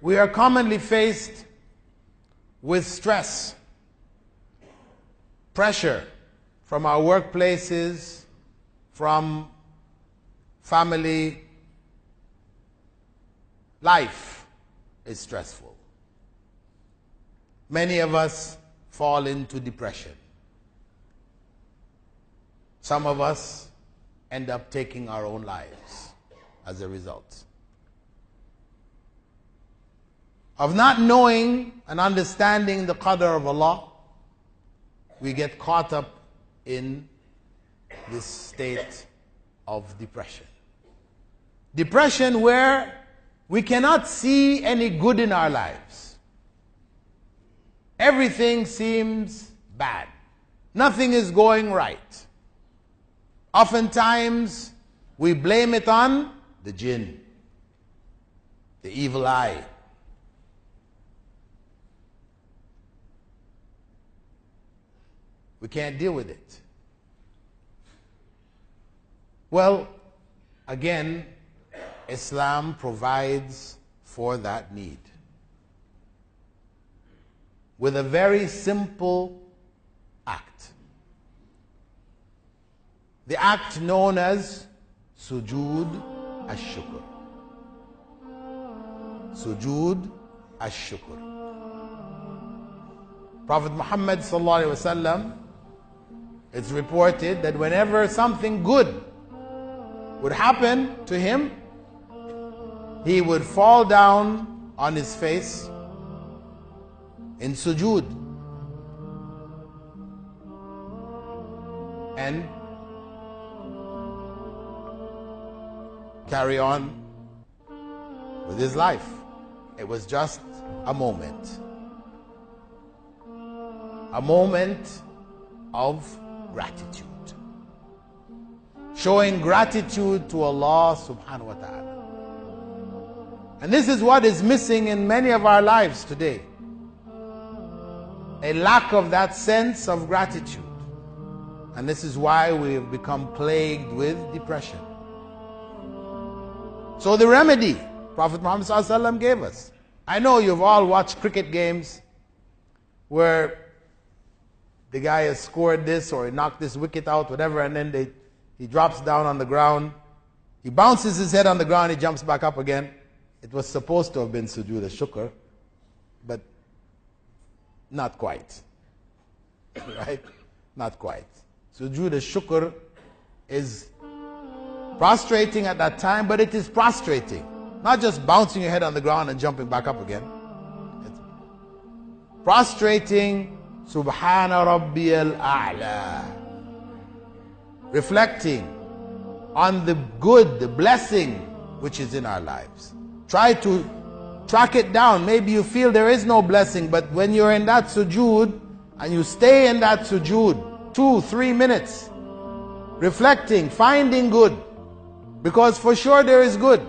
we are commonly faced with stress, pressure from our workplaces, from family. Life is stressful. Many of us fall into depression. Some of us end up taking our own lives as a result of not knowing and understanding the qadr of Allah. We get caught up in this state of depression. Depression where we cannot see any good in our lives. Everything seems bad. Nothing is going right. Oftentimes, we blame it on the jinn, the evil eye. We can't deal with it. Well, again, Islam provides for that need with a very simple act. The act known as sujood-shukr. Sujood-shukr. Prophet Muhammad sallallahu alaihi wasallam, it's reported that whenever something good would happen to him, he would fall down on his face in sujood and carry on with his life. It was just a moment of gratitude, showing gratitude to Allah subhanahu wa ta'ala. And this is what is missing in many of our lives today. A lack of that sense of gratitude. And this is why we have become plagued with depression. So the remedy Prophet Muhammad ﷺ gave us. I know you've all watched cricket games where the guy has scored this or he knocked this wicket out, whatever, and then he drops down on the ground. He bounces his head on the ground, he jumps back up again. It was supposed to have been sujood-shukr, but not quite. Right? Not quite. Sujood-shukr is prostrating at that time, but it is prostrating. Not just bouncing your head on the ground and jumping back up again. It's prostrating, Subhana Rabbiyal A'la. Reflecting on the good, the blessing which is in our lives. Try to track it down. Maybe you feel there is no blessing, but when you're in that sujood and you stay in that sujood 2-3 minutes, reflecting, finding good, because for sure there is good.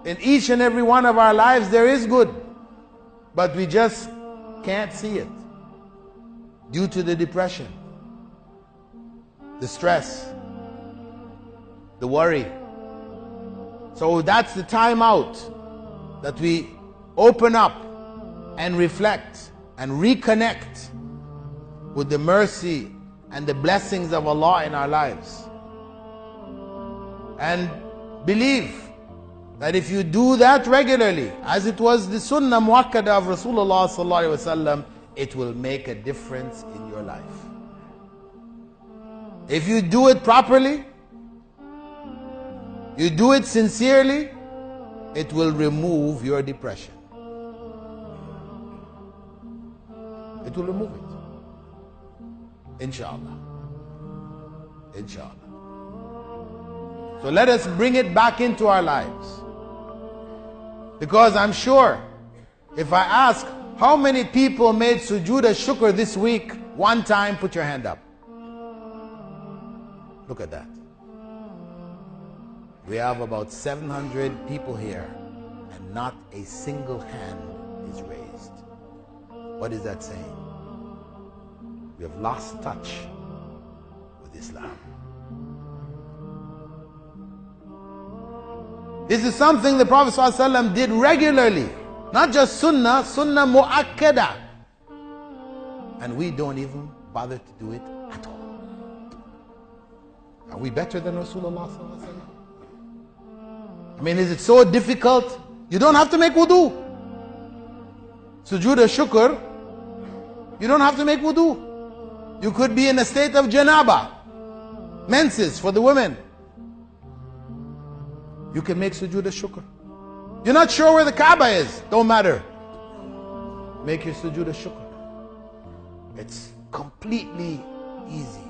In each and every one of our lives there is good, but we just can't see it due to the depression, the stress, the worry. So that's the time out that we open up and reflect and reconnect with the mercy and the blessings of Allah in our lives. And believe that if you do that regularly, as it was the Sunnah Muakkadah of Rasulullah sallallahu alaihi wasallam, it will make a difference in your life. If you do it properly, you do it sincerely, it will remove your depression. It will remove it. Inshallah. Inshallah. So let us bring it back into our lives. Because I'm sure, if I ask, how many people made sujood-shukr this week? One time, put your hand up. Look at that. We have about 700 people here, and not a single hand is raised. What is that saying? We have lost touch with Islam. This is something the Prophet ﷺ did regularly. Not just sunnah, Sunnah Muakkadah. And we don't even bother to do it at all. Are we better than Rasulullah sallallahu alaihi wasallam? I mean, is it so difficult? You don't have to make wudhu. Sujood-shukr, you don't have to make wudhu. You could be in a state of janaba, menses for the women. You can make sujood-shukr. You're not sure where the Kaaba is, don't matter. Make your sujood-shukr. It's completely easy,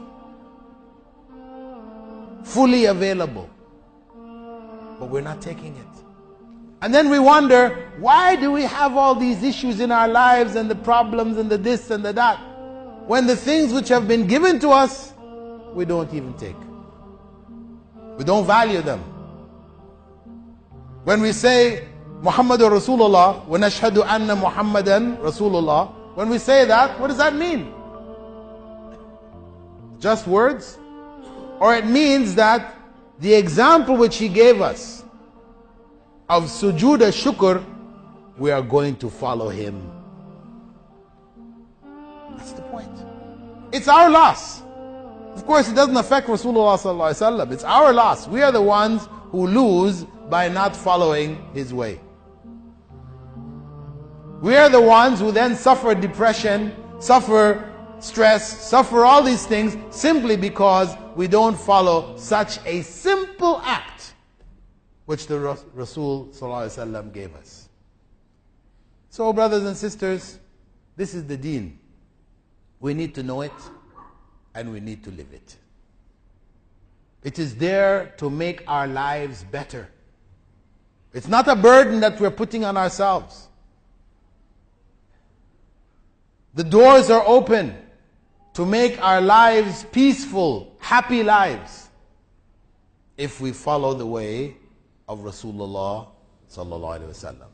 fully available, but we're not taking it. And then we wonder, why do we have all these issues in our lives and the problems and the this and the that, when the things which have been given to us, we don't even take. We don't value them. When we say Muhammadur Rasulullah, wa nashhadu anna Muhammadan Rasulullah, when we say that, what does that mean? Just words? Or it means that the example which he gave us of sujood-shukr, we are going to follow him. That's the point. It's our loss. Of course, it doesn't affect Rasulullah sallallahu alaihi wasallam. It's our loss. We are the ones who lose by not following his way. We are the ones who then suffer depression, suffer stress, suffer all these things simply because we don't follow such a simple act which the Rasul sallallahu alaihi wasallam gave us. So, brothers and sisters, this is the deen. We need to know it and we need to live it. It is there to make our lives better. It's not a burden that we're putting on ourselves. The doors are open to make our lives peaceful, happy lives, if we follow the way of Rasulullah sallallahu alaihi wasallam.